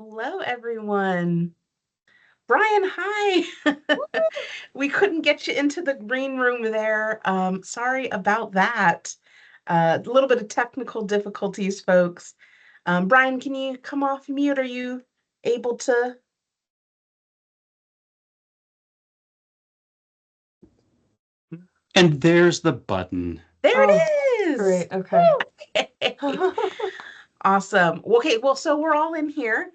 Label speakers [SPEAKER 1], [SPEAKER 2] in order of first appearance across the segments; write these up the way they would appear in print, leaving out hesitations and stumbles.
[SPEAKER 1] Hello, everyone. Brian, hi. We couldn't get you into the green room there. Sorry about that. A little bit of technical difficulties, folks. Brian, can you come off mute? Are you able to?
[SPEAKER 2] And there's the button.
[SPEAKER 1] There
[SPEAKER 3] Oh,
[SPEAKER 1] it is.
[SPEAKER 3] great. Okay.
[SPEAKER 1] Okay. Awesome. Okay, well, so we're all in here.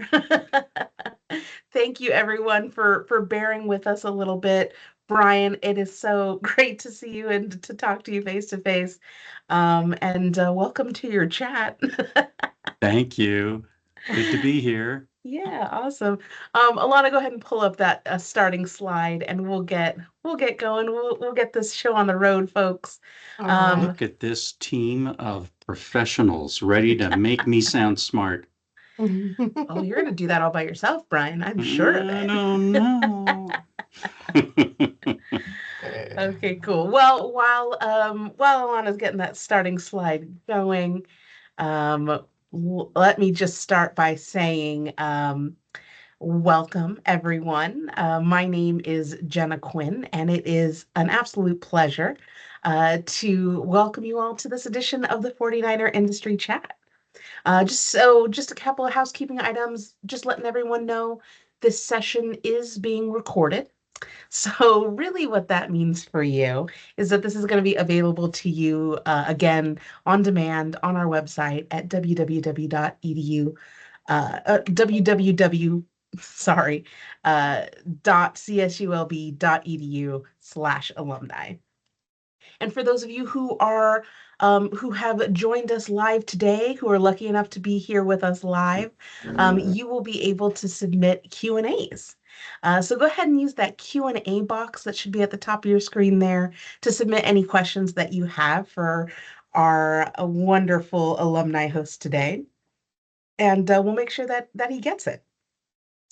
[SPEAKER 1] Thank you everyone for bearing with us a little bit. Brian, it is so great to see you and to talk to you face to face. And welcome to your chat.
[SPEAKER 2] Thank you. Good to be here.
[SPEAKER 1] Yeah, awesome. Alana, go ahead and pull up that starting slide, and we'll get going. We'll get this show on the road, folks.
[SPEAKER 3] All right.
[SPEAKER 1] Um,
[SPEAKER 2] Look at this team of professionals ready to make me sound smart.
[SPEAKER 1] oh, you're gonna do that all by yourself, Brian. I'm sure of
[SPEAKER 2] I
[SPEAKER 1] it.
[SPEAKER 2] don't know.
[SPEAKER 1] Okay, cool. Well, while Alana's getting that starting slide going, let me just start by saying welcome, everyone. My name is Jenna Quinn, and it is an absolute pleasure to welcome you all to this edition of the 49er Industry Chat. Just a couple of housekeeping items, just letting everyone know this session is being recorded. So, really, what that means for you is that this is going to be available to you again on demand on our website at www.edu, www, sorry, .csulb.edu/alumni. And for those of you who have joined us live today, who are lucky enough to be here with us live, you will be able to submit Q&As. So go ahead and use that Q&A box that should be at the top of your screen there to submit any questions that you have for our wonderful alumni host today. And we'll make sure that he gets it.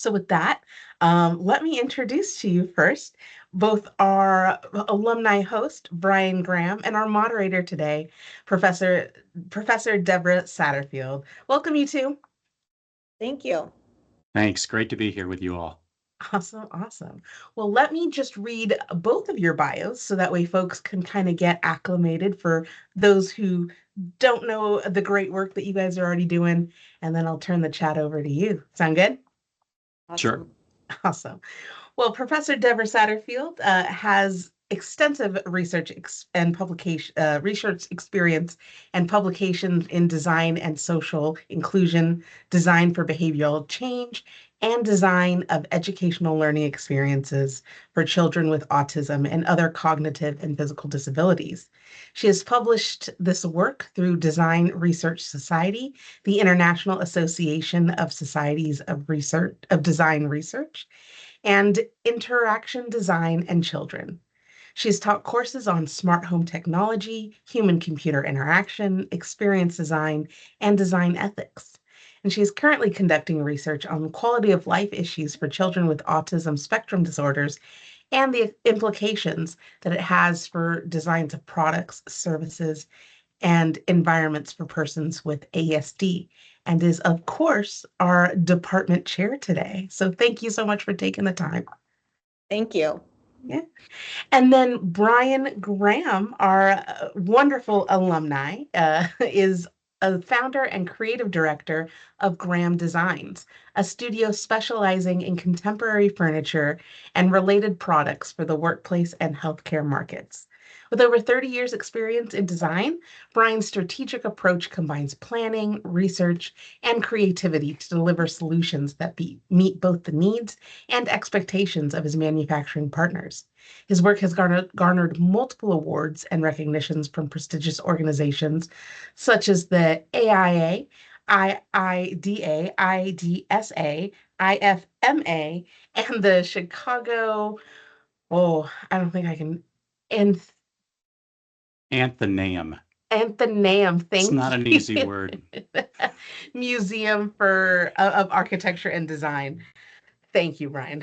[SPEAKER 1] So with that, let me introduce to you first both our alumni host, Brian Graham, and our moderator today, Professor Deborah Satterfield. Welcome, you two.
[SPEAKER 3] Thank you.
[SPEAKER 2] Thanks. Great to be here with you all.
[SPEAKER 1] Awesome, awesome. Well, let me just read both of your bios so that way folks can kind of get acclimated for those who don't know the great work that you guys are already doing, and then I'll turn the chat over to you. Sound good?
[SPEAKER 2] Sure.
[SPEAKER 3] Awesome.
[SPEAKER 1] Awesome. Well, Professor Deborah Satterfield has extensive research experience and publications in design and social inclusion, design for behavioral change, and design of educational learning experiences for children with autism and other cognitive and physical disabilities. She has published this work through Design Research Society, the International Association of Societies of Design Research, and interaction design and children. She's taught courses on smart home technology, human computer interaction, experience design, and design ethics. And she is currently conducting research on quality of life issues for children with autism spectrum disorders and the implications that it has for designs of products, services, and environments for persons with ASD, and is, of course, our department chair today. So thank you so much for taking the time.
[SPEAKER 3] Thank you.
[SPEAKER 1] Yeah. And then Brian Graham, our wonderful alumni, is a founder and creative director of Graham Designs, a studio specializing in contemporary furniture and related products for the workplace and healthcare markets. With over 30 years' experience in design, Brian's strategic approach combines planning, research, and creativity to deliver solutions that meet both the needs and expectations of his manufacturing partners. His work has garnered multiple awards and recognitions from prestigious organizations such as the AIA, IIDA, IDSA, IFMA, and the Chicago, oh, I don't think I can, and
[SPEAKER 2] Athenaeum.
[SPEAKER 1] Athenaeum,
[SPEAKER 2] It's
[SPEAKER 1] thank
[SPEAKER 2] not an
[SPEAKER 1] you.
[SPEAKER 2] easy word.
[SPEAKER 1] Museum of Architecture and Design. Thank you, Brian.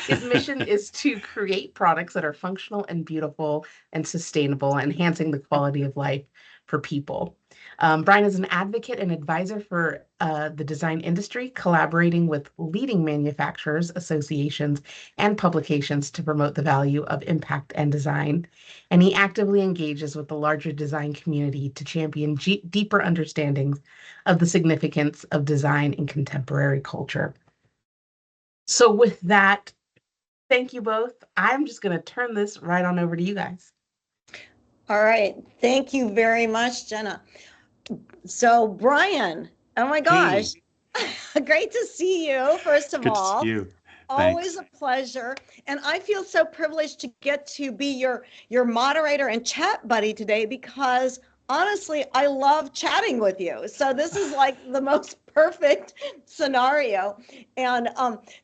[SPEAKER 1] His mission is to create products that are functional and beautiful and sustainable, enhancing the quality of life for people. Brian is an advocate and advisor for the design industry, collaborating with leading manufacturers, associations, and publications to promote the value of impact and design. And he actively engages with the larger design community to champion deeper understandings of the significance of design in contemporary culture. So, with that, thank you both. I'm just going to turn this right on over to you guys.
[SPEAKER 3] All right. Thank you very much, Jenna. So, Brian, oh my gosh, great to see you, first of
[SPEAKER 2] Good to
[SPEAKER 3] all.
[SPEAKER 2] see you.
[SPEAKER 3] Always
[SPEAKER 2] Thanks.
[SPEAKER 3] a pleasure. And I feel so privileged to get to be your moderator and chat buddy today because honestly, I love chatting with you. So this is like the most perfect scenario. And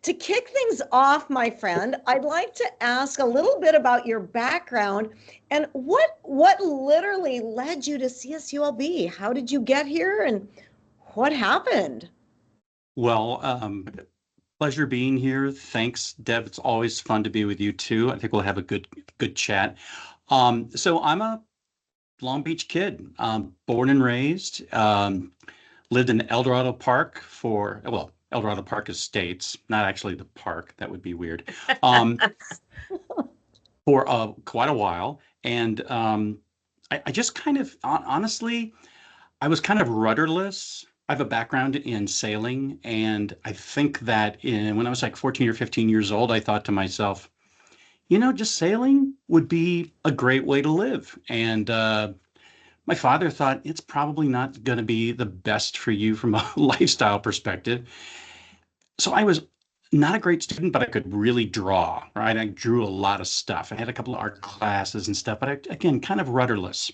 [SPEAKER 3] to kick things off, my friend, I'd like to ask a little bit about your background and what literally led you to CSULB? How did you get here and what happened?
[SPEAKER 2] Well, pleasure being here. Thanks, Deb. It's always fun to be with you too. I think we'll have a good chat. So I'm a Long Beach kid, born and raised. Lived in El Dorado Park El Dorado Park Estates, not actually the park. That would be weird. For quite a while, and I just kind of honestly, I was kind of rudderless. I have a background in sailing, and I think that when I was like 14 or 15 years old, I thought to myself, just sailing would be a great way to live. And my father thought it's probably not going to be the best for you from a lifestyle perspective. So I was not a great student, but I could really draw, right? I drew a lot of stuff. I had a couple of art classes and stuff, but again, kind of rudderless.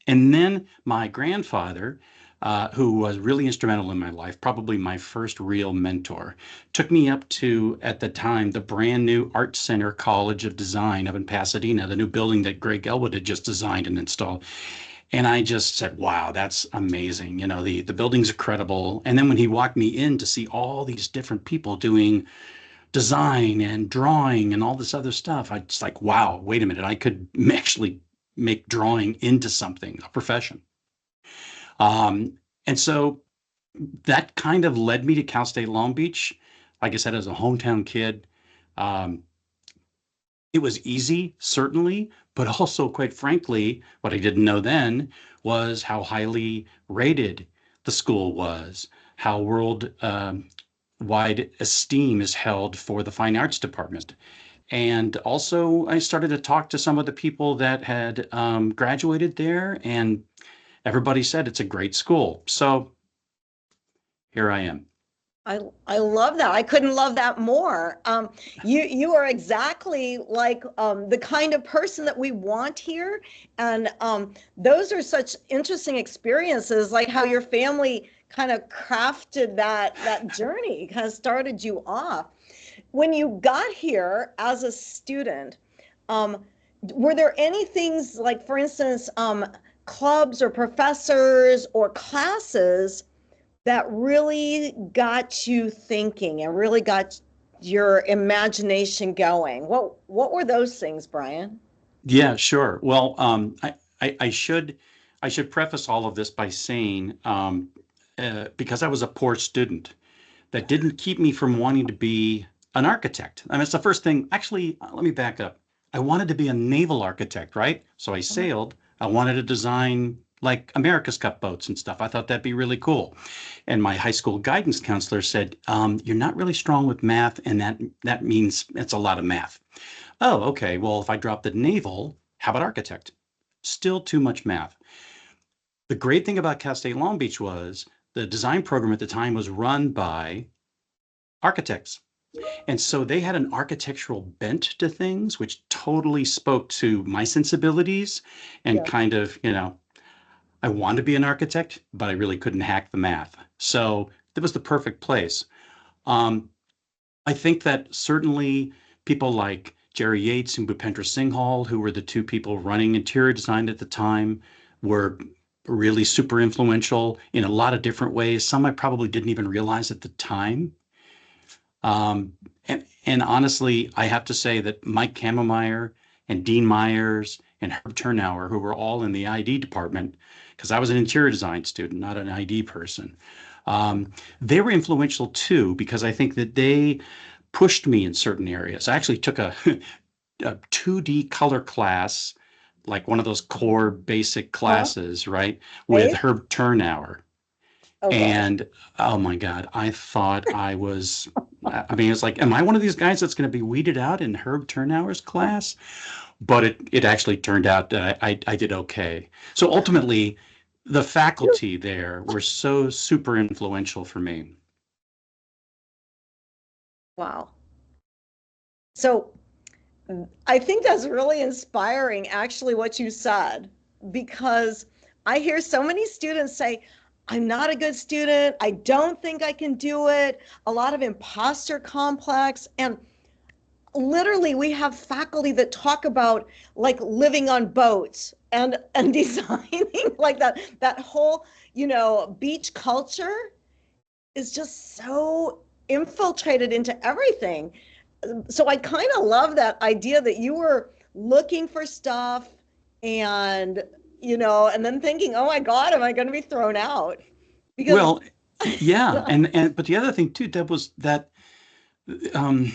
[SPEAKER 2] And then my grandfather, who was really instrumental in my life, probably my first real mentor, took me up to, at the time, the brand new Art Center College of Design up in Pasadena, the new building that Greg Elwood had just designed and installed. And I just said, wow, that's amazing. The building's incredible. And then when he walked me in to see all these different people doing design and drawing and all this other stuff, I just like, wow, wait a minute, I could actually make drawing into something, a profession. And so that kind of led me to Cal State Long Beach. Like I said, as a hometown kid, it was easy, certainly, but also, quite frankly, what I didn't know then was how highly rated the school was, how wide esteem is held for the fine arts department. And also, I started to talk to some of the people that had graduated there, and everybody said it's a great school. So here I am.
[SPEAKER 3] I love that. I couldn't love that more. You are exactly like the kind of person that we want here, and those are such interesting experiences. Like how your family kind of crafted that journey, kind of started you off. When you got here as a student, were there any things like, for instance, clubs or professors or classes that really got you thinking and really got your imagination going? What were those things, Brian?
[SPEAKER 2] Yeah, sure. Well, I should preface all of this by saying because I was a poor student, that didn't keep me from wanting to be an architect. I mean, it's the first thing. Actually, let me back up. I wanted to be a naval architect, right? So I sailed. I wanted to design like America's Cup boats and stuff. I thought that'd be really cool. And my high school guidance counselor said, "You're not really strong with math, and that means it's a lot of math." Oh, okay. Well, if I drop the naval, how about architect? Still too much math. The great thing about Cal State Long Beach was the design program at the time was run by architects. And so they had an architectural bent to things, which totally spoke to my sensibilities and
[SPEAKER 3] Yeah.
[SPEAKER 2] kind of, I wanted to be an architect, but I really couldn't hack the math. So it was the perfect place. I think that certainly people like Jerry Yates and Bhupendra Singhal, who were the two people running interior design at the time, were really super influential in a lot of different ways. Some I probably didn't even realize at the time. And honestly, I have to say that Mike Kammermeyer and Dean Myers and Herb Turnauer, who were all in the ID department, because I was an interior design student, not an ID person. They were influential too, because I think that they pushed me in certain areas. I actually took a, a 2D color class, like one of those core basic
[SPEAKER 3] Huh?
[SPEAKER 2] classes, right, with
[SPEAKER 3] Right?
[SPEAKER 2] Herb Turnauer.
[SPEAKER 3] Oh gosh.
[SPEAKER 2] And oh my God, I thought I was, I mean, it's like, am I one of these guys that's going to be weeded out in Herb Turnauer's class? But it actually turned out that I did okay. So ultimately, the faculty there were so super influential for me.
[SPEAKER 3] Wow. So I think that's really inspiring, actually, what you said, because I hear so many students say, I'm not a good student. I don't think I can do it. A lot of imposter complex. And literally, we have faculty that talk about like living on boats and designing like that whole, beach culture is just so infiltrated into everything. So I kind of love that idea that you were looking for stuff and and then thinking, oh my God, am I going to be thrown out? Because
[SPEAKER 2] Well, yeah, and but the other thing too, Deb, was that um,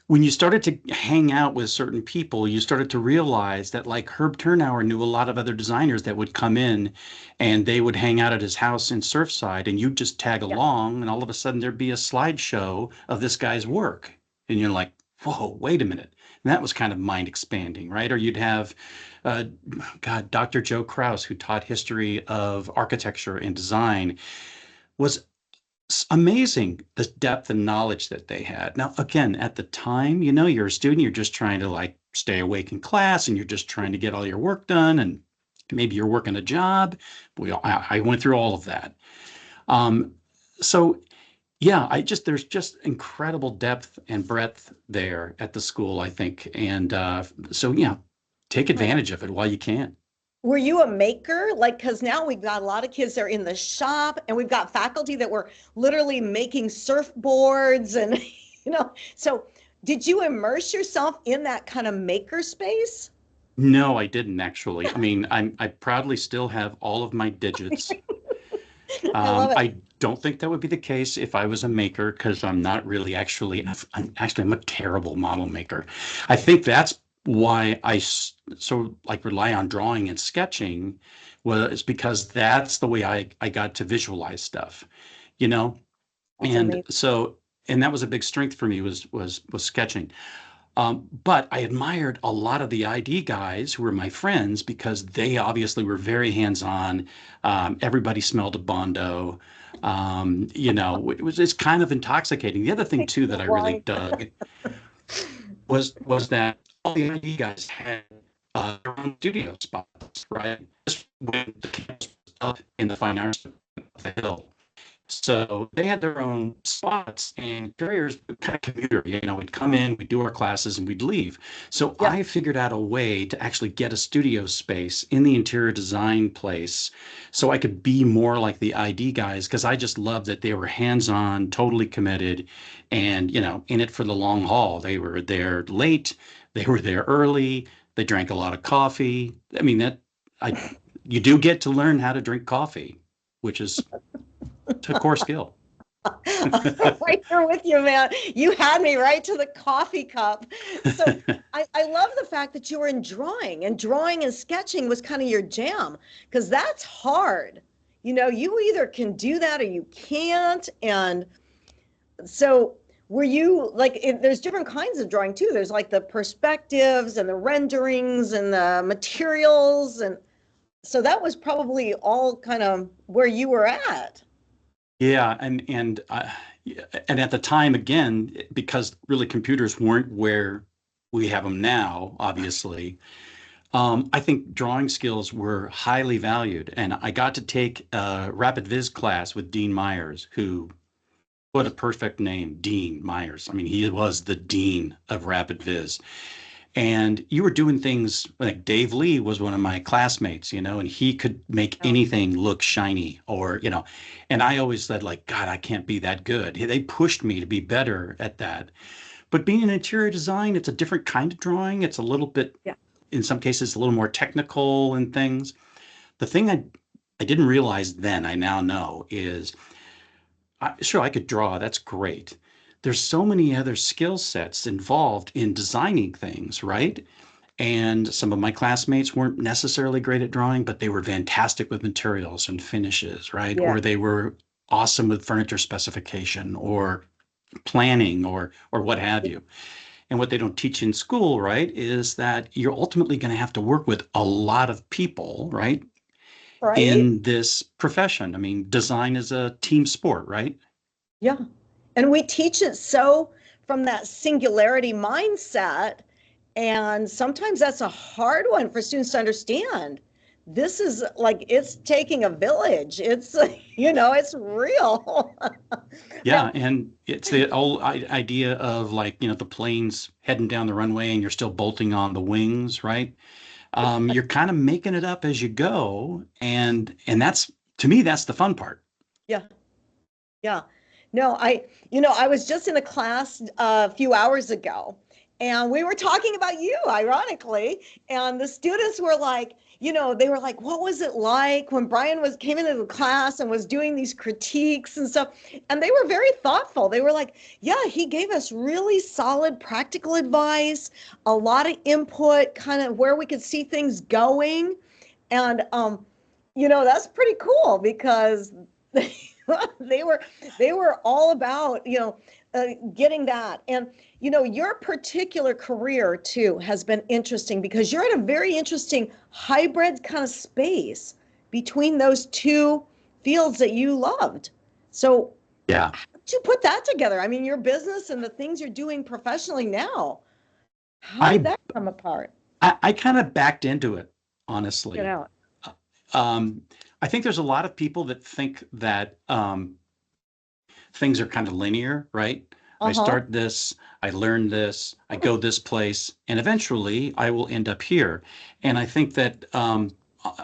[SPEAKER 2] when you started to hang out with certain people, you started to realize that like Herb Turnauer knew a lot of other designers that would come in and they would hang out at his house in Surfside and you'd just tag
[SPEAKER 3] yeah,
[SPEAKER 2] along and all of a sudden there'd be a slideshow of this guy's work. And you're like, whoa, wait a minute. And that was kind of mind expanding, right? Or you'd have, uh, God, Dr. Joe Kraus, who taught history of architecture and design, was amazing the depth and knowledge that they had. Now, again, at the time, you're a student, you're just trying to like stay awake in class and you're just trying to get all your work done and maybe you're working a job. I went through all of that. Um, so yeah, there's just incredible depth and breadth there at the school, I think. And so yeah, take
[SPEAKER 3] right.
[SPEAKER 2] advantage of it while you can.
[SPEAKER 3] Were you a maker? Like, because now we've got a lot of kids that are in the shop and we've got faculty that were literally making surfboards and, so did you immerse yourself in that kind of maker space?
[SPEAKER 2] No, I didn't actually. I mean, I proudly still have all of my digits.
[SPEAKER 3] I love it.
[SPEAKER 2] I don't think that would be the case if I was a maker because I'm not really actually, I'm a terrible model maker. I think that's why so like rely on drawing and sketching was because that's the way I got to visualize stuff, you know?
[SPEAKER 3] That's
[SPEAKER 2] And
[SPEAKER 3] amazing.
[SPEAKER 2] so, and that was a big strength for me was sketching. But I admired a lot of the ID guys who were my friends because they obviously were very hands-on. Everybody smelled a Bondo. It's kind of intoxicating. The other thing too that I really
[SPEAKER 3] Wrong.
[SPEAKER 2] dug was that all the ID guys had their own studio spots, right? Just when the campus was up in the Fine Arts of the Hill. So they had their own spots, and couriers kind of commuter, we'd come in, we'd do our classes, and we'd leave. So
[SPEAKER 3] Yeah.
[SPEAKER 2] I figured out a way to actually get a studio space in the interior design place so I could be more like the ID guys because I just loved that they were hands-on, totally committed, and, in it for the long haul. They were there late, they were there early, they drank a lot of coffee. I mean, I you do get to learn how to drink coffee, which is a core skill.
[SPEAKER 3] Right here with you, man. You had me right to the coffee cup. So I love the fact that you were in drawing, and drawing and sketching was kind of your jam because that's hard. You either can do that or you can't. And so were you like, there's different kinds of drawing too. There's like the perspectives and the renderings and the materials. And so that was probably all kind of where you were at.
[SPEAKER 2] Yeah, and at the time, again, because really computers weren't where we have them now, obviously. I think drawing skills were highly valued, and I got to take a Rapid Viz class with Dean Myers, who, what a perfect name, Dean Myers. I mean, he was the dean of Rapid Viz. And you were doing things like Dave Lee was one of my classmates, and he could make
[SPEAKER 3] Oh,
[SPEAKER 2] anything look shiny and I always said like, God, I can't be that good. They pushed me to be better at that. But being in interior design, it's a different kind of drawing. It's a little bit,
[SPEAKER 3] yeah.
[SPEAKER 2] in some cases, a little more technical and things. The thing I didn't realize then, I now know, is sure, I could draw. That's great. There's so many other skill sets involved in designing things, right? And some of my classmates weren't necessarily great at drawing, but they were fantastic with materials and finishes, right?
[SPEAKER 3] Yeah.
[SPEAKER 2] Or they were awesome with furniture specification or planning or what have you. And what they don't teach in school, right, is that you're ultimately going to have to work with a lot of people, right,
[SPEAKER 3] Right?
[SPEAKER 2] in this profession. I mean, design is a team sport, right?
[SPEAKER 3] Yeah. And we teach it so from that singularity mindset. And sometimes that's a hard one for students to understand. This is like it's taking a village. It's, it's real. Now,
[SPEAKER 2] Yeah, and it's the old idea of like, the planes heading down the runway and you're still bolting on the wings, right? You're kind of making it up as you go, and that's to me that's the fun part.
[SPEAKER 3] yeah, yeah. No, I was just in a class a few hours ago, and we were talking about you, ironically, and the students were like, they were like, what was it like when Brian came into the class and was doing these critiques and stuff? And they were very thoughtful. They were like, yeah, he gave us really solid practical advice, a lot of input, kind of where we could see things going. And that's pretty cool because they were all about getting that. And your particular career too has been interesting because you're in a very interesting hybrid kind of space between those two fields that you loved. So
[SPEAKER 2] Yeah,
[SPEAKER 3] how did you put that together? I mean, your business and the things you're doing professionally now, how did
[SPEAKER 2] I
[SPEAKER 3] that come apart?
[SPEAKER 2] I kind of backed into it,
[SPEAKER 3] Get
[SPEAKER 2] honestly.
[SPEAKER 3] out.
[SPEAKER 2] Um, I think there's a lot of people that think that things are kind of linear, right? I
[SPEAKER 3] Uh-huh.
[SPEAKER 2] start this, I learn this, I go this place, and eventually I will end up here. And I think that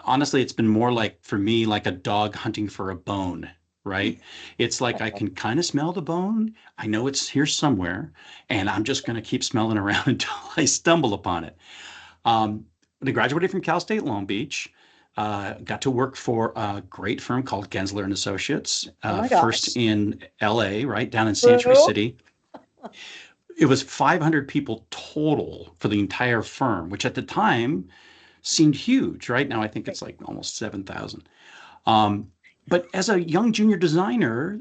[SPEAKER 2] honestly, it's been more like for me, like a dog hunting for a bone, right? It's like I can kind of smell the bone. I know it's here somewhere, and I'm just going to keep smelling around until I stumble upon it. When I graduated from Cal State Long Beach, got to work for a great firm called Gensler and Associates,
[SPEAKER 3] Oh my
[SPEAKER 2] first
[SPEAKER 3] gosh.
[SPEAKER 2] in LA, right down in Century
[SPEAKER 3] Boo.
[SPEAKER 2] City. It was 500 people total for the entire firm, which at the time seemed huge. Right now, I think it's like almost 7,000. Um, but as a young junior designer,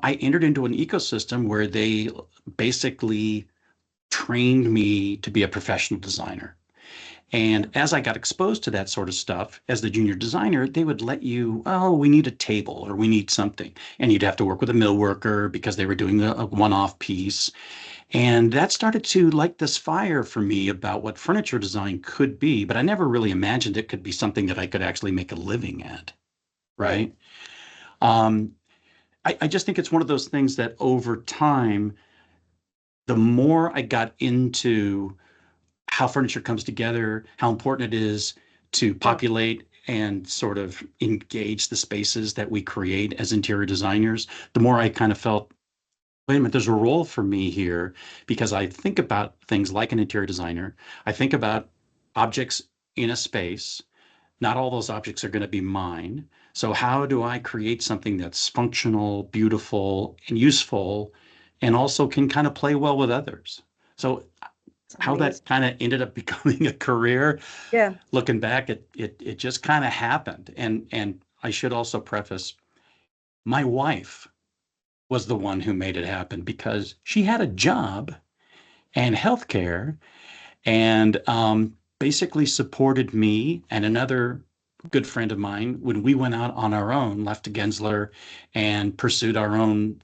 [SPEAKER 2] I entered into an ecosystem where they basically trained me to be a professional designer. And as I got exposed to that sort of stuff as the junior designer, they would let you, oh, we need a table or we need something. And you'd have to work with a mill worker because they were doing a one-off piece. And that started to light this fire for me about what furniture design could be. But I never really imagined it could be something that I could actually make a living at.
[SPEAKER 3] Right.
[SPEAKER 2] Right. Um, I just think it's one of those things that over time, the more I got into how furniture comes together, how important it is to
[SPEAKER 3] Yeah.
[SPEAKER 2] populate and sort of engage the spaces that we create as interior designers, the more I kind of felt, wait a minute, there's a role for me here because I think about things like an interior designer. I think about objects in a space. Not all those objects are going to be mine. So, how do I create something that's functional, beautiful, and useful, and also can kind of play well with others? So,
[SPEAKER 3] It's
[SPEAKER 2] how that
[SPEAKER 3] amazing.
[SPEAKER 2] kind of ended up becoming a career,
[SPEAKER 3] Yeah.
[SPEAKER 2] looking back, it just kind of happened. And I should also preface, my wife was the one who made it happen because she had a job and healthcare and basically supported me and another good friend of mine when we went out on our own, left Gensler and pursued our own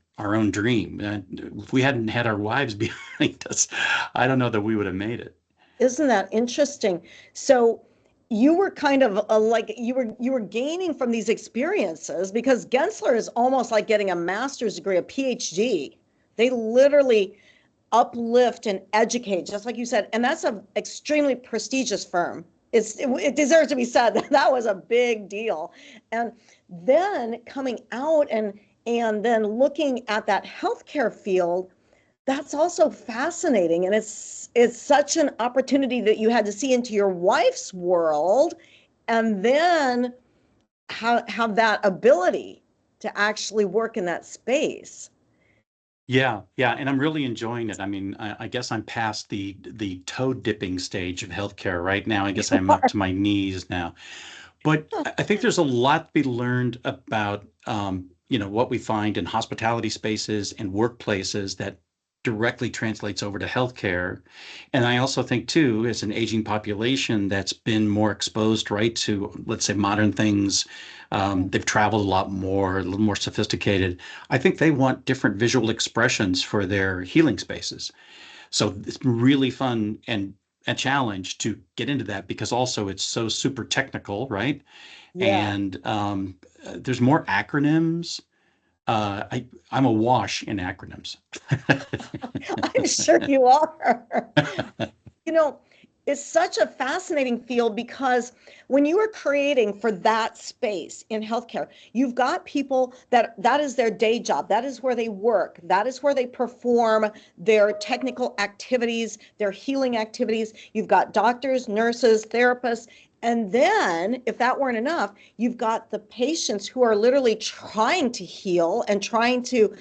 [SPEAKER 2] dream. And if we hadn't had our wives behind us, I don't know that we would have made it.
[SPEAKER 3] Isn't that interesting? So you were kind of like you were gaining from these experiences because Gensler is almost like getting a master's degree, a PhD. They literally uplift and educate, just like you said, and that's an extremely prestigious firm. It deserves to be said that that was a big deal. And then coming out and then looking at that healthcare field, that's also fascinating, and it's such an opportunity that you had to see into your wife's world, and then have that ability to actually work in that space.
[SPEAKER 2] Yeah, yeah, and I'm really enjoying it. I mean, I guess I'm past the toe dipping stage of healthcare right now. I guess I'm up to my knees now. But I think there's a lot to be learned about, what we find in hospitality spaces and workplaces that directly translates over to healthcare. And I also think, too, as an aging population that's been more exposed, right, to, let's say, modern things, they've traveled a lot more, a little more sophisticated. I think they want different visual expressions for their healing spaces. So it's really fun and a challenge to get into that because also it's so super technical, right?
[SPEAKER 3] Yeah.
[SPEAKER 2] And there's more acronyms. I'm awash in acronyms.
[SPEAKER 3] I'm sure you are. You know, it's such a fascinating field because when you are creating for that space in healthcare, you've got people that is their day job, that is where they work, that is where they perform their technical activities, their healing activities. You've got doctors, nurses, therapists, and then if that weren't enough, you've got the patients who are literally trying to heal and trying to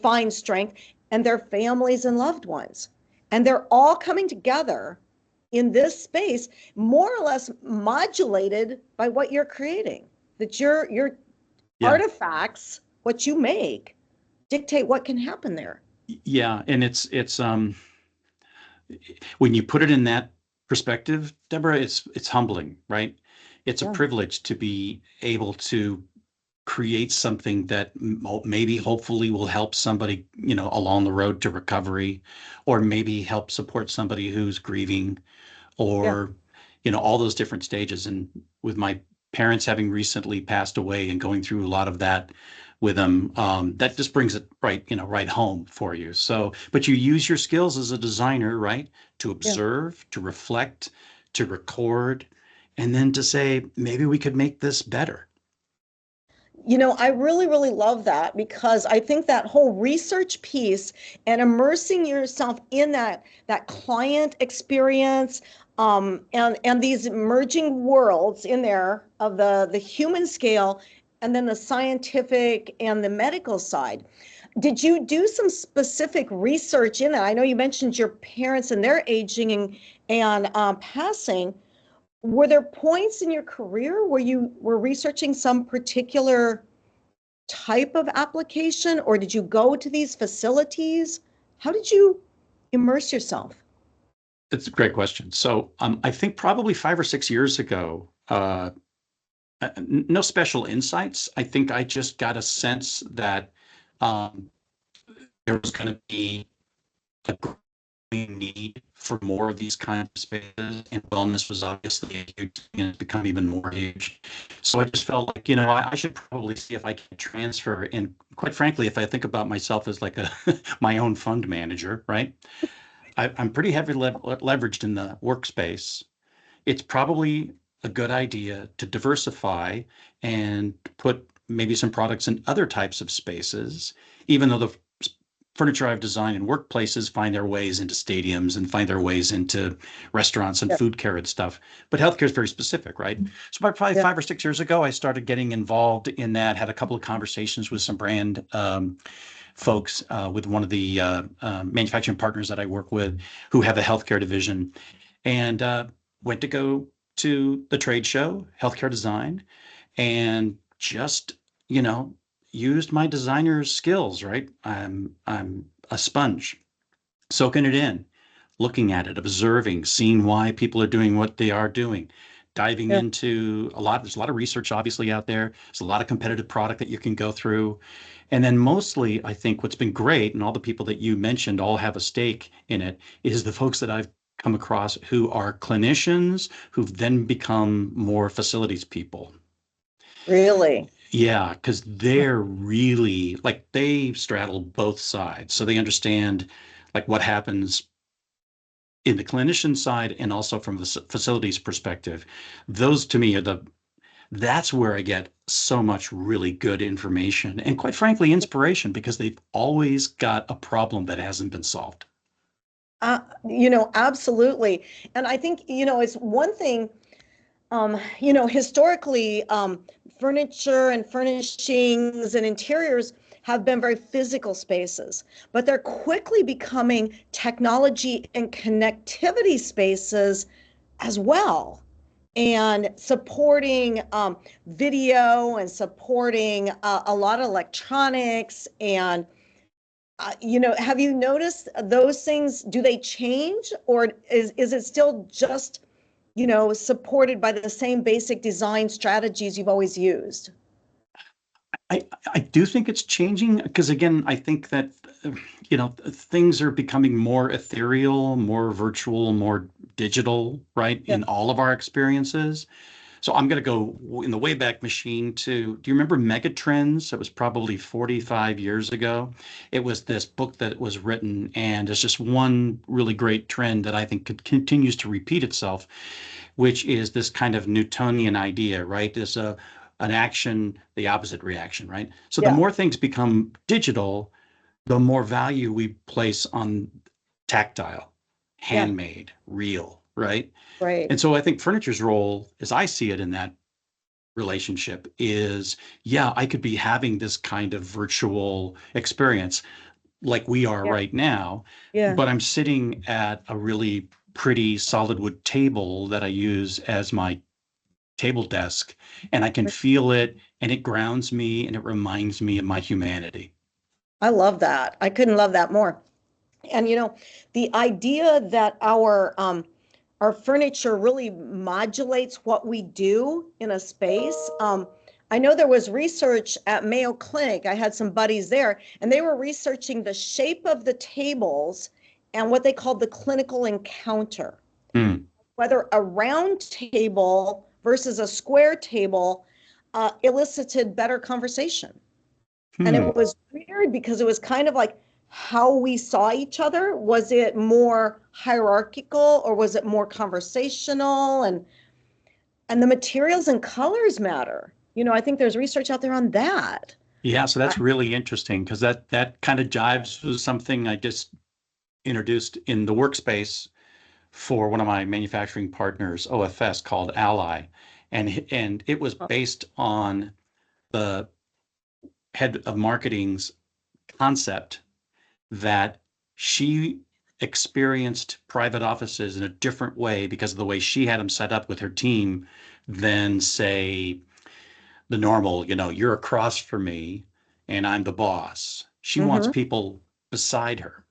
[SPEAKER 3] find strength, and their families and loved ones. And they're all coming together in this space, more or less modulated by what you're creating. That your
[SPEAKER 2] Yeah,
[SPEAKER 3] artifacts, what you make, dictate what can happen there.
[SPEAKER 2] yeah, and it's when you put it in that perspective, Deborah, it's humbling, right? It's a
[SPEAKER 3] Yeah.
[SPEAKER 2] privilege to be able to create something that maybe hopefully will help somebody, along the road to recovery, or maybe help support somebody who's grieving,
[SPEAKER 3] Yeah.
[SPEAKER 2] or, all those different stages. And with my parents having recently passed away and going through a lot of that with them, that just brings it right, right home for you. So, but you use your skills as a designer, right? To
[SPEAKER 3] Yeah.
[SPEAKER 2] observe, to reflect, to record, and then to say, maybe we could make this better.
[SPEAKER 3] I really, really love that because I think that whole research piece and immersing yourself in that client experience, and these emerging worlds in there of the human scale, and then the scientific and the medical side. Did you do some specific research in that? I know you mentioned your parents and their aging and passing. Were there points in your career where you were researching some particular type of application, or did you go to these facilities? How did you immerse yourself?
[SPEAKER 2] It's a great question. So I think probably 5 or 6 years ago, no special insights. I think I just got a sense that um, there was going to be a growing need for more of these kinds of spaces, and wellness was obviously a huge thing, and it's become even more huge. So I just felt like, I should probably see if I can transfer. And quite frankly, if I think about myself as like a my own fund manager, right? I'm pretty heavily leveraged in the workspace. It's probably a good idea to diversify and put maybe some products in other types of spaces, even though the furniture I've designed in workplaces find their ways into stadiums and find their ways into restaurants and
[SPEAKER 3] Yeah.
[SPEAKER 2] food care and stuff. But healthcare is very specific, right? So about probably
[SPEAKER 3] Yeah.
[SPEAKER 2] 5 or 6 years ago, I started getting involved in that, had a couple of conversations with some brand folks, with one of the manufacturing partners that I work with who have a healthcare division, and went to go to the trade show, healthcare design, and just, you know, used my designer's skills, right? I'm a sponge, soaking it in, looking at it, observing, seeing why people are doing what they are doing, diving
[SPEAKER 3] Yeah.
[SPEAKER 2] into there's a lot of research obviously out there. There's a lot of competitive product that you can go through. And then mostly, I think what's been great, and all the people that you mentioned all have a stake in it, is the folks that I've come across who are clinicians who've then become more facilities people.
[SPEAKER 3] Really?
[SPEAKER 2] Yeah, because they're really like they straddle both sides. So they understand like what happens in the clinician side and also from the facilities perspective. Those to me are that's where I get so much really good information and quite frankly, inspiration because they've always got a problem that hasn't been solved.
[SPEAKER 3] Absolutely. And I think, it's one thing. Historically, furniture and furnishings and interiors have been very physical spaces, but they're quickly becoming technology and connectivity spaces as well, and supporting video and supporting a lot of electronics. And have you noticed those things? Do they change, or is it still just supported by the same basic design strategies you've always used?
[SPEAKER 2] I do think it's changing because again, I think that things are becoming more ethereal, more virtual, more digital, right,
[SPEAKER 3] Yeah.
[SPEAKER 2] in all of our experiences. So I'm going to go in the Wayback Machine to, do you remember Megatrends? It was probably 45 years ago. It was this book that was written, and it's just one really great trend that I think continues to repeat itself, which is this kind of Newtonian idea, right? There's an action, the opposite reaction, right? So the
[SPEAKER 3] Yeah.
[SPEAKER 2] more things become digital, the more value we place on tactile,
[SPEAKER 3] Yeah.
[SPEAKER 2] handmade, real, right?
[SPEAKER 3] Right.
[SPEAKER 2] And so I think furniture's role, as I see it in that relationship, is yeah, I could be having this kind of virtual experience like we are
[SPEAKER 3] Yeah.
[SPEAKER 2] right now,
[SPEAKER 3] Yeah.
[SPEAKER 2] but I'm sitting at a really pretty solid wood table that I use as my table desk, and I can feel it, and it grounds me, and it reminds me of my humanity.
[SPEAKER 3] I love that. I couldn't love that more. And the idea that our furniture really modulates what we do in a space. I know there was research at Mayo Clinic. I had some buddies there, and they were researching the shape of the tables and what they called the clinical encounter.
[SPEAKER 2] Hmm.
[SPEAKER 3] Whether a round table versus a square table elicited better conversation. And
[SPEAKER 2] Hmm.
[SPEAKER 3] it was weird because it was kind of like how we saw each other. Was it more hierarchical, or was it more conversational? And the materials and colors matter. I think there's research out there on that.
[SPEAKER 2] Yeah, so that's really interesting because that kind of jives with something I just introduced in the workspace for one of my manufacturing partners, OFS, called Ally, and it was based on the head of marketing's concept that she experienced private offices in a different way because of the way she had them set up with her team than, say, the normal, you're across from me and I'm the boss. She wants
[SPEAKER 3] Mm-hmm.
[SPEAKER 2] people beside her.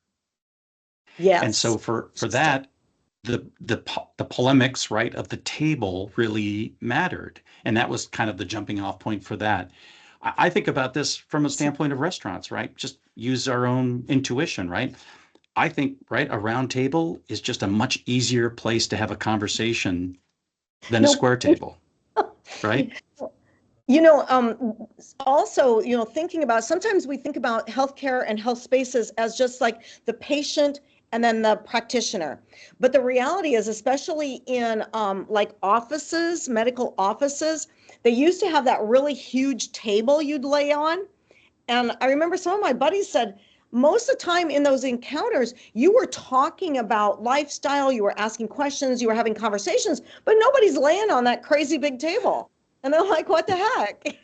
[SPEAKER 2] And
[SPEAKER 3] Yes.
[SPEAKER 2] so for that, the polemics, right, of the table really mattered. And that was kind of the jumping off point for that. I think about this from a standpoint of restaurants, right? Just use our own intuition, right? I think, right, a round table is just a much easier place to have a conversation than a
[SPEAKER 3] No.
[SPEAKER 2] square table, right?
[SPEAKER 3] Also, thinking about, sometimes we think about healthcare and health spaces as just like the patient and then the practitioner. But the reality is, especially in like offices, medical offices, they used to have that really huge table you'd lay on. And I remember some of my buddies said, most of the time in those encounters, you were talking about lifestyle, you were asking questions, you were having conversations, but nobody's laying on that crazy big table. And they're like, what the heck?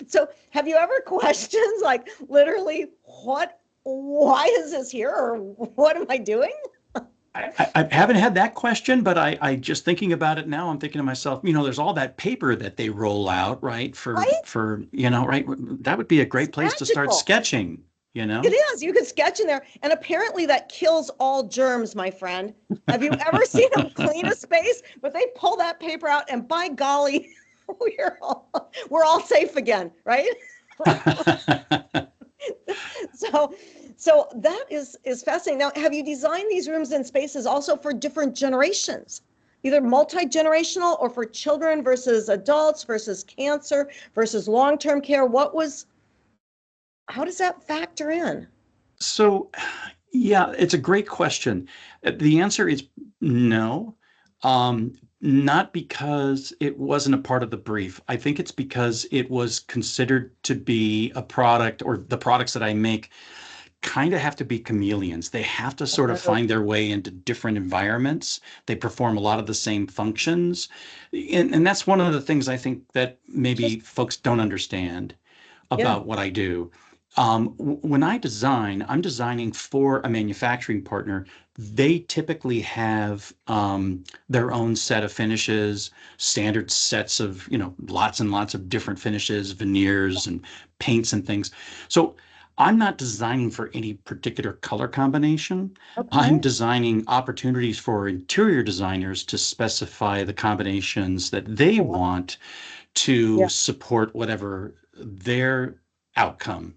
[SPEAKER 3] So have you ever questioned, like, literally, why is this here? Or what am I doing?
[SPEAKER 2] I haven't had that question, but I just thinking about it now, I'm thinking to myself, there's all that paper that they roll out, right?
[SPEAKER 3] Right?
[SPEAKER 2] Right? That would be a
[SPEAKER 3] It's
[SPEAKER 2] great place to start
[SPEAKER 3] magical.
[SPEAKER 2] sketching,
[SPEAKER 3] It is. You could sketch in there. And apparently that kills all germs, my friend. Have you ever seen them clean a space? But they pull that paper out, and by golly, we're all safe again, right? So that is fascinating. Now, have you designed these rooms and spaces also for different generations, either multi-generational or for children versus adults versus cancer versus long-term care? How does that factor in?
[SPEAKER 2] So, yeah, it's a great question. The answer is no. Not because it wasn't a part of the brief. I think it's because it was considered to be a product, or the products that I make kind of have to be chameleons. They have to sort of find their way into different environments. They perform a lot of the same functions. And that's one of the things I think that maybe folks don't understand
[SPEAKER 3] Yeah.
[SPEAKER 2] about what I do. When I design, I'm designing for a manufacturing partner. They typically have their own set of finishes, standard sets of, lots and lots of different finishes, veneers and paints and things. So I'm not designing for any particular color combination. I'm
[SPEAKER 3] Okay.
[SPEAKER 2] designing opportunities for interior designers to specify the combinations that they
[SPEAKER 3] Oh, wow.
[SPEAKER 2] want to
[SPEAKER 3] Yeah,
[SPEAKER 2] support whatever their outcome,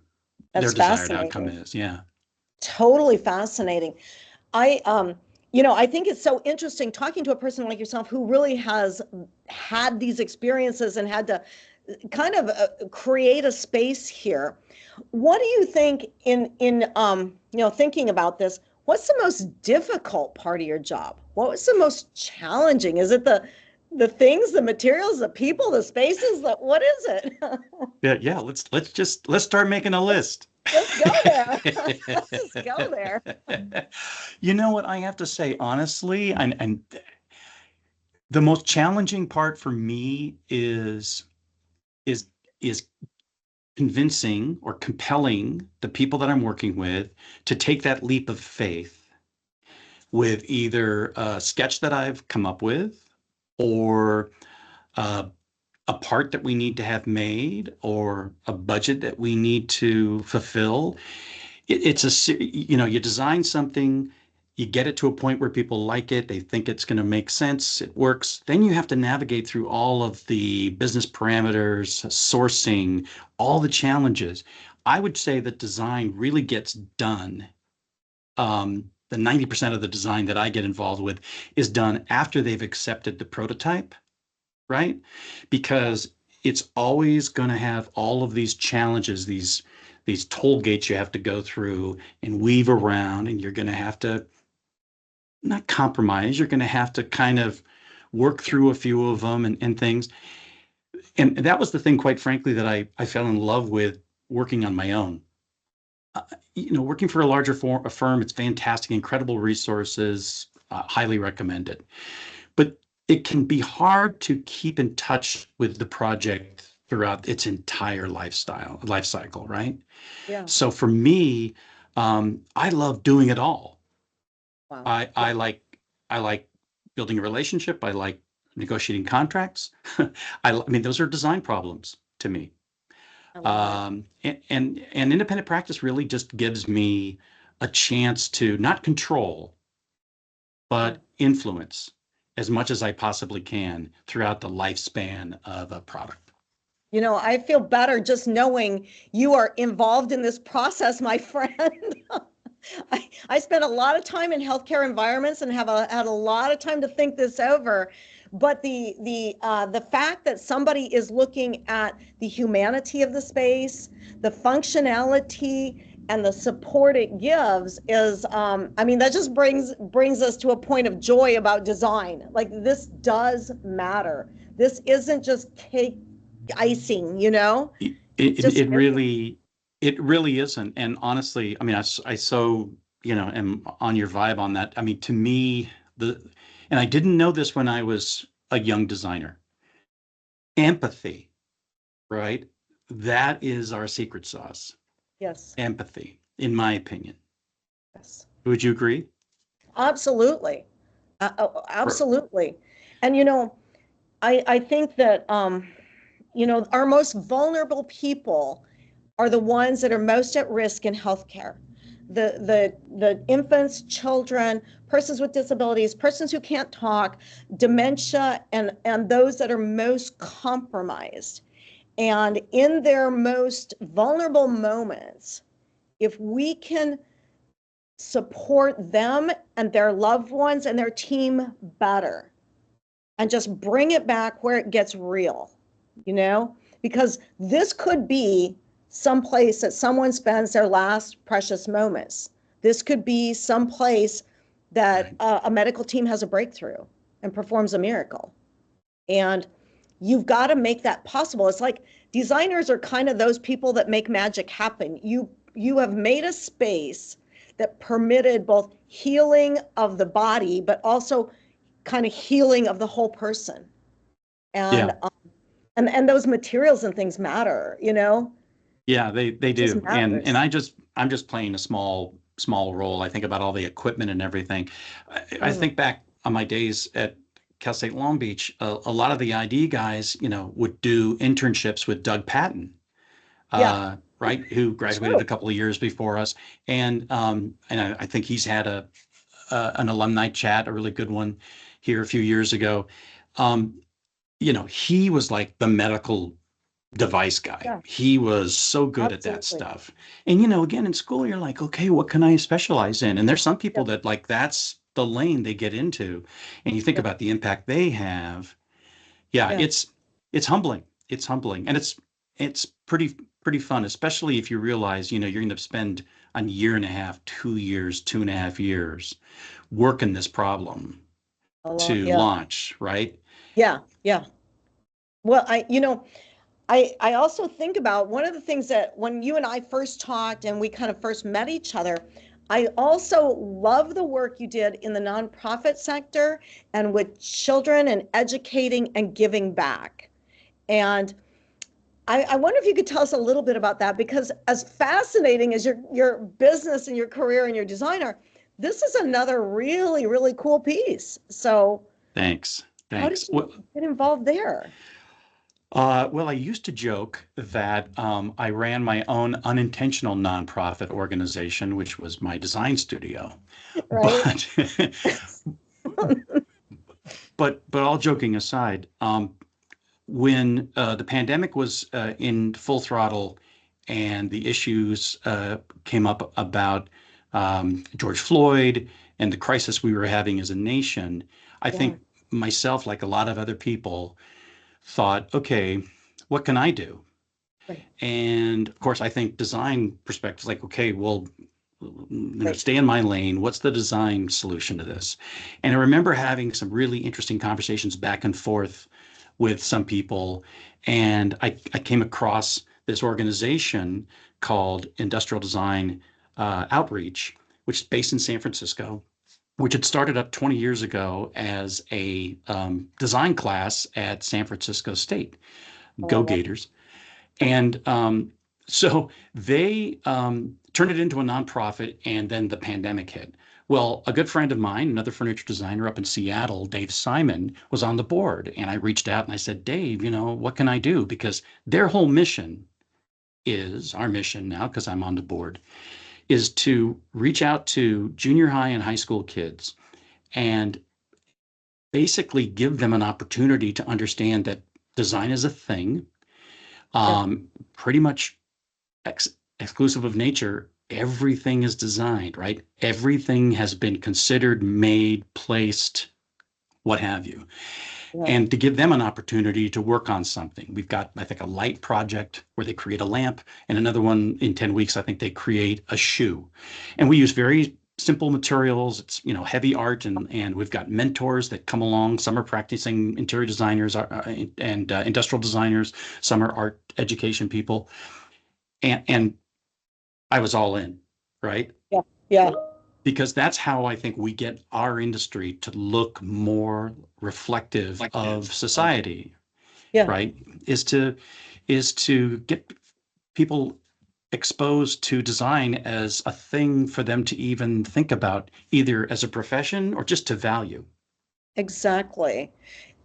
[SPEAKER 2] their
[SPEAKER 3] that's
[SPEAKER 2] desired outcome
[SPEAKER 3] fascinating.
[SPEAKER 2] is. Yeah.
[SPEAKER 3] Totally fascinating. I I think it's so interesting talking to a person like yourself who really has had these experiences and had to kind of create a space here. What do you think in thinking about this? What's the most difficult part of your job? What was the most challenging? Is it the things, the materials, the people, the spaces? What is it?
[SPEAKER 2] Yeah, yeah. Let's start making a list.
[SPEAKER 3] Let's go there. Let's just go there.
[SPEAKER 2] You know what I have to say, honestly, and the most challenging part for me is is convincing or compelling the people that I'm working with to take that leap of faith with either a sketch that I've come up with or uh, a part that we need to have made or a budget that we need to fulfill. You design something, you get it to a point where people like it, they think it's going to make sense, it works. Then you have to navigate through all of the business parameters, sourcing, all the challenges. I would say that design really gets done. The 90% of the design that I get involved with is done after they've accepted the prototype, right? Because it's always going to have all of these challenges, these toll gates you have to go through and weave around, and you're going to have to not compromise, you're going to have to kind of work through a few of them and things. And that was the thing, quite frankly, that I fell in love with working on my own. Uh, Working for a larger a firm, it's fantastic, incredible resources, highly recommend it. But it can be hard to keep in touch with the project throughout its entire life cycle, right?
[SPEAKER 3] Yeah.
[SPEAKER 2] So for me, I love doing it all.
[SPEAKER 3] Wow.
[SPEAKER 2] I
[SPEAKER 3] Yeah.
[SPEAKER 2] I like I like building a relationship. I like negotiating contracts. I mean, those are design problems to me.
[SPEAKER 3] I love it.
[SPEAKER 2] And independent practice really just gives me a chance to not control,
[SPEAKER 3] Yeah.
[SPEAKER 2] but influence as much as I possibly can throughout the lifespan of a product.
[SPEAKER 3] I feel better just knowing you are involved in this process, my friend. I spent a lot of time in healthcare environments and had a lot of time to think this over. But the fact that somebody is looking at the humanity of the space, the functionality, and the support it gives is, that just brings us to a point of joy about design. Like, this does matter. This isn't just cake icing,
[SPEAKER 2] It,
[SPEAKER 3] It
[SPEAKER 2] it,
[SPEAKER 3] just
[SPEAKER 2] it
[SPEAKER 3] isn't.
[SPEAKER 2] really, it really isn't. And honestly, I mean, I so, am on your vibe on that. I mean, to me, and I didn't know this when I was a young designer, empathy, right? That is our secret sauce.
[SPEAKER 3] Yes,
[SPEAKER 2] Empathy, in my opinion.
[SPEAKER 3] yes,
[SPEAKER 2] Would you agree?
[SPEAKER 3] absolutely.
[SPEAKER 2] Per-
[SPEAKER 3] Absolutely. And I think that our most vulnerable people are the ones that are most at risk in healthcare. The infants, children, persons with disabilities, persons who can't talk, dementia, and those that are most compromised. And in their most vulnerable moments, if we can support them and their loved ones and their team better and just bring it back where it gets real, because this could be some place that someone spends their last precious moments. This could be some place that
[SPEAKER 2] right.
[SPEAKER 3] a medical team has a breakthrough and performs a miracle. And you've got to make that possible. It's like designers are kind of those people that make magic happen. you have made a space that permitted both healing of the body, but also kind of healing of the whole person. And
[SPEAKER 2] Yeah.
[SPEAKER 3] And those materials and things matter, you know?
[SPEAKER 2] Yeah, they
[SPEAKER 3] It just
[SPEAKER 2] do. And
[SPEAKER 3] matters.
[SPEAKER 2] I'm just playing a small role. I think about all the equipment and everything. I
[SPEAKER 3] Mm,
[SPEAKER 2] think back on my days at Cal State Long Beach, a lot of the ID guys, would do internships with Doug Patton,
[SPEAKER 3] yeah,
[SPEAKER 2] right, who graduated a
[SPEAKER 3] true.
[SPEAKER 2] couple of years before us. And I think he's had an alumni chat, a really good one here a few years ago. Um, he was like the medical device guy.
[SPEAKER 3] Yeah,
[SPEAKER 2] He was so good at that
[SPEAKER 3] absolutely.
[SPEAKER 2] stuff. And again, in school, you're like, okay, what can I specialize in? And there's some
[SPEAKER 3] Yeah,
[SPEAKER 2] people that like that's the lane they get into. And you think
[SPEAKER 3] yeah,
[SPEAKER 2] about the impact they have. Yeah,
[SPEAKER 3] yeah.
[SPEAKER 2] it's humbling. It's humbling. And it's pretty fun, especially if you realize, you're going to spend a year and a half, 2 years, 2.5 years working this problem
[SPEAKER 3] A lot.
[SPEAKER 2] to
[SPEAKER 3] Yeah,
[SPEAKER 2] launch, right?
[SPEAKER 3] yeah, yeah. Well, I also think about one of the things that when you and I first talked and we kind of first met each other, I also love the work you did in the nonprofit sector and with children and educating and giving back. And I wonder if you could tell us a little bit about that, because as fascinating as your business and your career and your designer, this is another really, really cool piece. So
[SPEAKER 2] Thanks.
[SPEAKER 3] how did
[SPEAKER 2] Thanks.
[SPEAKER 3] you get involved there?
[SPEAKER 2] Well, I used to joke that I ran my own unintentional nonprofit organization, which was my design studio.
[SPEAKER 3] Right?
[SPEAKER 2] But but all joking aside, when the pandemic was in full throttle and the issues came up about George Floyd and the crisis we were having as a nation, I
[SPEAKER 3] Yeah.
[SPEAKER 2] think myself, like a lot of other people, thought, okay, what can I do?
[SPEAKER 3] Right.
[SPEAKER 2] And of course, I think design perspective is like, okay, well,
[SPEAKER 3] Right.
[SPEAKER 2] stay in my lane. What's the design solution to this? And I remember having some really interesting conversations back and forth with some people. And I came across this organization called Industrial Design Outreach, which is based in San Francisco, which had started up 20 years ago as a design class at San Francisco State.
[SPEAKER 3] Oh, I
[SPEAKER 2] Go
[SPEAKER 3] love
[SPEAKER 2] Gators. And so they turned it into a nonprofit, and then the pandemic hit. Well, a good friend of mine, another furniture designer up in Seattle, Dave Simon, was on the board. And I reached out and I said, Dave, what can I do? Because their whole mission is our mission now, because I'm on the board, is to reach out to junior high and high school kids and basically give them an opportunity to understand that design is a thing,
[SPEAKER 3] it.
[SPEAKER 2] pretty much exclusive of nature. Everything is designed, right? Everything has been considered, made, placed, what have you.
[SPEAKER 3] Yeah.
[SPEAKER 2] And to give them an opportunity to work on something. We've got, I think, a light project where they create a lamp, and another one in 10 weeks, I think they create a shoe. And we use very simple materials. It's, heavy art, and we've got mentors that come along. Some are practicing interior designers and industrial designers. Some are art education people. And I was all in, right?
[SPEAKER 3] Yeah. Yeah.
[SPEAKER 2] Because that's how I think we get our industry to look more reflective of society,
[SPEAKER 3] Yeah.
[SPEAKER 2] right? Is to get people exposed to design as a thing for them to even think about, either as a profession or just to value.
[SPEAKER 3] Exactly.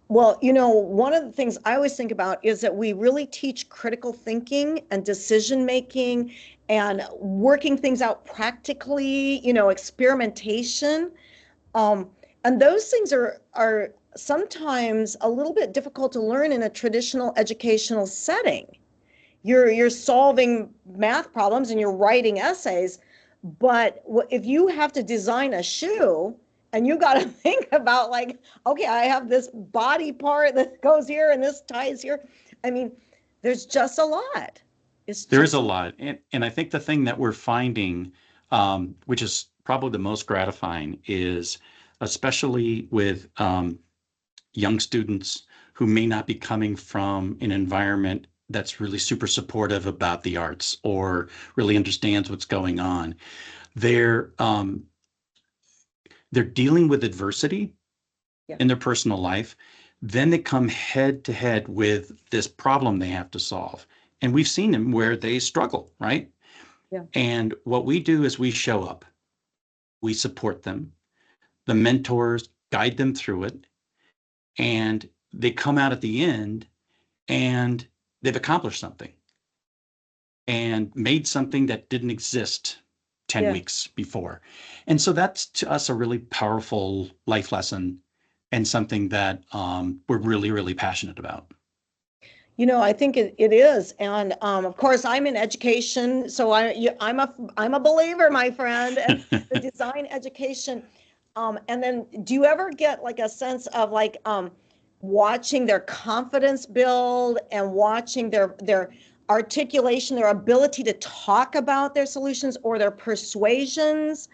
[SPEAKER 3] Well, one of the things I always think about is that we really teach critical thinking and decision making and working things out practically, experimentation. Um, and those things are sometimes a little bit difficult to learn in a traditional educational setting. You're solving math problems and you're writing essays, but if you have to design a shoe and you got to think about, like, okay, I have this body part that goes here and this ties here. I mean, there's just a lot. It's
[SPEAKER 2] There is
[SPEAKER 3] just
[SPEAKER 2] a
[SPEAKER 3] a lot.
[SPEAKER 2] lot. And I think the thing that we're finding, which is probably the most gratifying, is especially with young students who may not be coming from an environment that's really super supportive about the arts or really understands what's going on. They're um, they're dealing with adversity
[SPEAKER 3] Yeah.
[SPEAKER 2] in their personal life. Then they come head to head with this problem they have to solve. And we've seen them where they struggle, right?
[SPEAKER 3] Yeah.
[SPEAKER 2] And what we do is we show up, we support them, the mentors guide them through it, and they come out at the end and they've accomplished something and made something that didn't exist 10
[SPEAKER 3] Yeah.
[SPEAKER 2] weeks before. And so that's to us a really powerful life lesson and something that we're really, really passionate about.
[SPEAKER 3] I think it is. And of course, I'm in education. So I'm a believer, my friend, and the design education. And then do you ever get like a sense of like watching their confidence build and watching their articulation, their ability to talk about their solutions or their persuasions?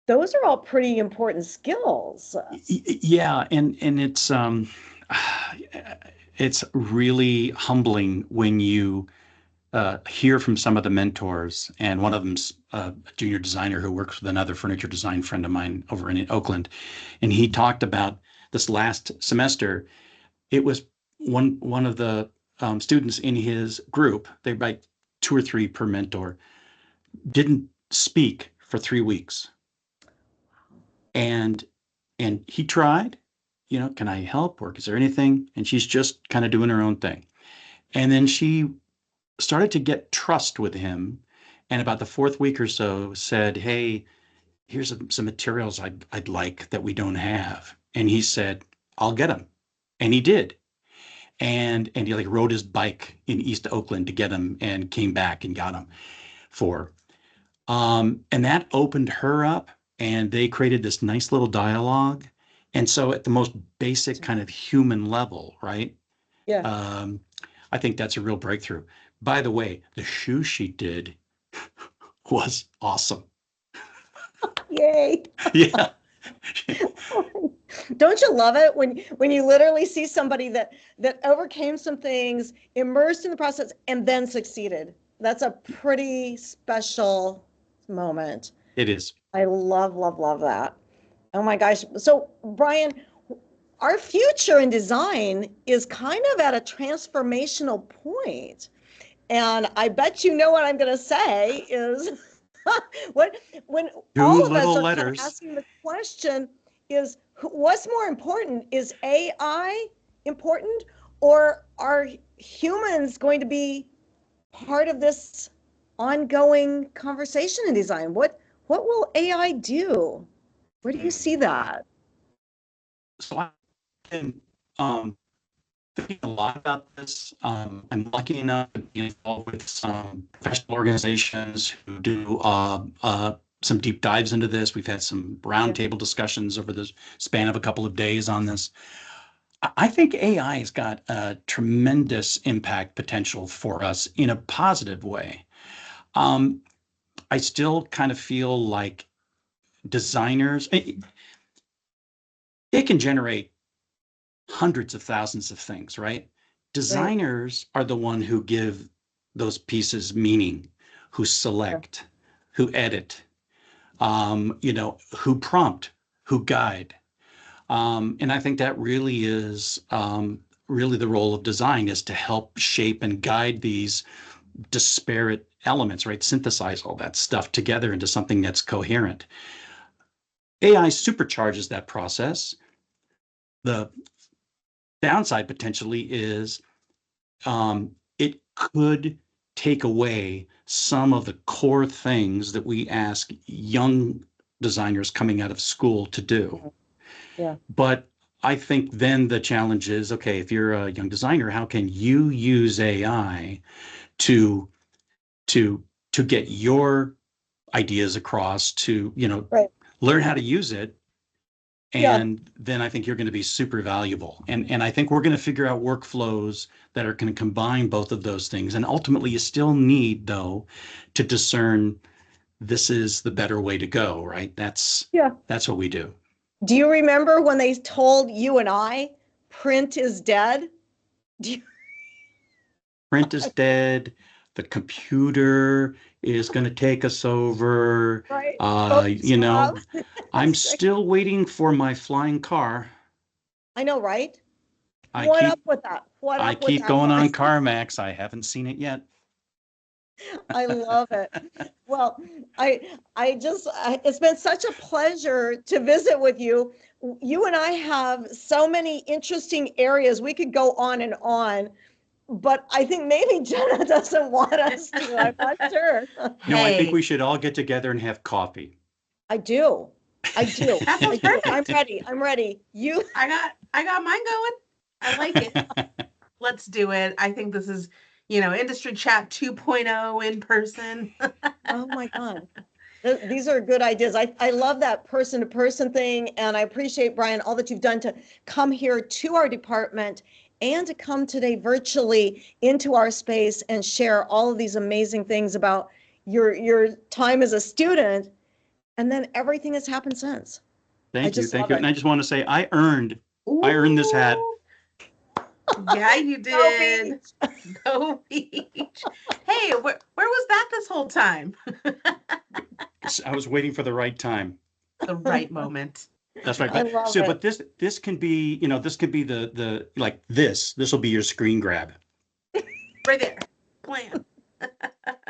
[SPEAKER 3] Those are all pretty important skills.
[SPEAKER 2] Yeah, and it's really humbling when you hear from some of the mentors, and one of them's a junior designer who works with another furniture design friend of mine over in Oakland, and he talked about this last semester. It was one of the students in his group. They write 2 or 3 per mentor. Didn't speak for 3 weeks, and he tried. Can I help? Or is there anything? And she's just kind of doing her own thing. And then she started to get trust with him. And about the 4th week or so said, hey, here's some materials I'd like that we don't have. And he said, I'll get them. And he did. And he like rode his bike in East Oakland to get them and came back and got them for. And that opened her up and they created this nice little dialogue. And so at the most basic kind of human level, right?
[SPEAKER 3] Yeah.
[SPEAKER 2] I think that's a real breakthrough. By the way, the shoe she did was awesome.
[SPEAKER 3] Yay.
[SPEAKER 2] Yeah.
[SPEAKER 3] Don't you love it when you literally see somebody that overcame some things, immersed in the process, and then succeeded? That's a pretty special moment.
[SPEAKER 2] It is.
[SPEAKER 3] I love, love, love that. Oh my gosh. So Brian, our future in design is kind of at a transformational point. And I bet you know what I'm going to say is when all of us are kind of asking the question is what's more important? Is AI important, or are humans going to be part of this ongoing conversation in design? What will AI do? Where do you see that?
[SPEAKER 2] So I've been thinking a lot about this. I'm lucky enough to be involved with some professional organizations who do some deep dives into this. We've had some roundtable discussions over the span of a couple of days on this. I think AI has got a tremendous impact potential for us in a positive way. I still kind of feel like designers, it can generate hundreds of thousands of things, right? Designers are the one who give those pieces meaning, who select, who edit, who prompt, who guide. And I think that really is really the role of design, is to help shape and guide these disparate elements, right? Synthesize all that stuff together into something that's coherent. AI supercharges that process. The downside potentially is it could take away some of the core things that we ask young designers coming out of school to do.
[SPEAKER 3] Yeah.
[SPEAKER 2] But I think then the challenge is, okay, if you're a young designer, how can you use AI to get your ideas across, to learn how to use it? And then I think you're going to be super valuable. And I think we're going to figure out workflows that are going to combine both of those things. And ultimately, you still need, though, to discern this is the better way to go, right? That's what we do.
[SPEAKER 3] Do you remember when they told you and I print is dead? Do
[SPEAKER 2] Print is dead. The computer is going to take us over.
[SPEAKER 3] Right.
[SPEAKER 2] You know, I'm
[SPEAKER 3] Sick.
[SPEAKER 2] still waiting for my flying car.
[SPEAKER 3] I know, right?
[SPEAKER 2] I
[SPEAKER 3] What up
[SPEAKER 2] keep
[SPEAKER 3] with that? What
[SPEAKER 2] I
[SPEAKER 3] up with
[SPEAKER 2] keep
[SPEAKER 3] that,
[SPEAKER 2] going on
[SPEAKER 3] Brian?
[SPEAKER 2] CarMax. I haven't seen it yet.
[SPEAKER 3] I love it. Well, it's been such a pleasure to visit with you. You and I have so many interesting areas. We could go on and on, but I think maybe Jenna doesn't want us to. I'm not sure.
[SPEAKER 2] No, I think
[SPEAKER 1] Hey,
[SPEAKER 2] we should all get together and have coffee.
[SPEAKER 3] I do. I do.
[SPEAKER 1] that
[SPEAKER 3] I
[SPEAKER 1] sounds
[SPEAKER 3] do. I'm
[SPEAKER 1] perfect.
[SPEAKER 3] ready. I'm ready. You,
[SPEAKER 1] I got mine going. I like it. Let's do it. I think this is, industry chat 2.0 in person.
[SPEAKER 3] oh my God. These are good ideas. I love that person to person thing. And I appreciate, Brian, all that you've done to come here to our department and to come today virtually into our space and share all of these amazing things about your time as a student. And then everything has happened since. I
[SPEAKER 2] Thank you,
[SPEAKER 3] just
[SPEAKER 2] thank
[SPEAKER 3] love
[SPEAKER 2] you.
[SPEAKER 3] it.
[SPEAKER 2] And I just want to say I earned this hat.
[SPEAKER 1] Ooh, yeah, you
[SPEAKER 3] Go
[SPEAKER 1] did.
[SPEAKER 3] Beach.
[SPEAKER 1] Go Beach. Hey, where was that this whole time?
[SPEAKER 2] I was waiting for the right time.
[SPEAKER 1] The right moment.
[SPEAKER 2] That's right.
[SPEAKER 3] I
[SPEAKER 2] But
[SPEAKER 3] love
[SPEAKER 2] so,
[SPEAKER 3] it.
[SPEAKER 2] but this can be, this could be the like this will be your screen grab.
[SPEAKER 1] Right there. Plan.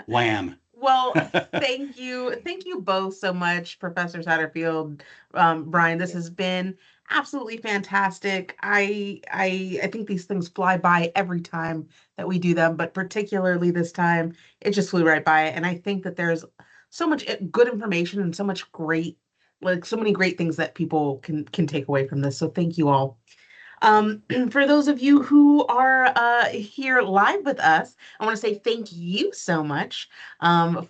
[SPEAKER 2] Wham.
[SPEAKER 1] Well, thank you. Thank you both so much, Professor Satterfield, Brian. This has been absolutely fantastic. I think these things fly by every time that we do them, but particularly this time, it just flew right by. And I think that there's so much good information and so much so many great things that people can take away from this. So thank you all. For those of you who are here live with us, I want to say thank you so much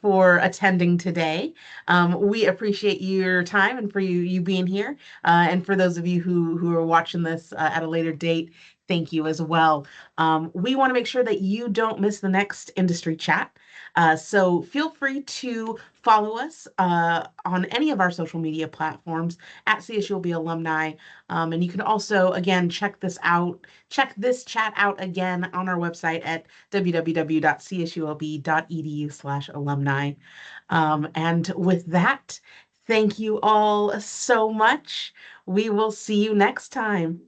[SPEAKER 1] for attending today. We appreciate your time and for you being here. And for those of you who are watching this at a later date, thank you as well. We want to make sure that you don't miss the next industry chat. So feel free to follow us on any of our social media platforms at CSULB Alumni. And you can also, again, check this chat out again on our website at www.csulb.edu/alumni. And with that, thank you all so much. We will see you next time.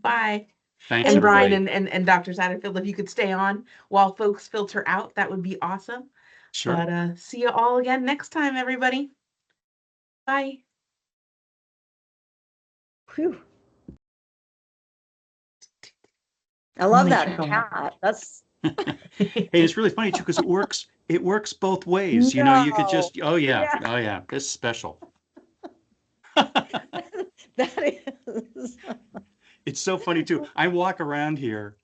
[SPEAKER 1] Bye.
[SPEAKER 2] Thanks,
[SPEAKER 1] And Brian
[SPEAKER 2] everybody.
[SPEAKER 1] and Dr. Satterfield, if you could stay on while folks filter out, that would be awesome.
[SPEAKER 2] Sure.
[SPEAKER 1] But see you all again next time, everybody. Bye.
[SPEAKER 3] Whew. I love
[SPEAKER 1] Make
[SPEAKER 3] that
[SPEAKER 1] sure to go out.
[SPEAKER 3] hat. That's
[SPEAKER 2] Hey, it's really funny too because it works both ways. You could
[SPEAKER 3] no.
[SPEAKER 2] just oh yeah,
[SPEAKER 3] Yeah.
[SPEAKER 2] oh yeah, it's special.
[SPEAKER 3] That is.
[SPEAKER 2] It's so funny too. I walk around here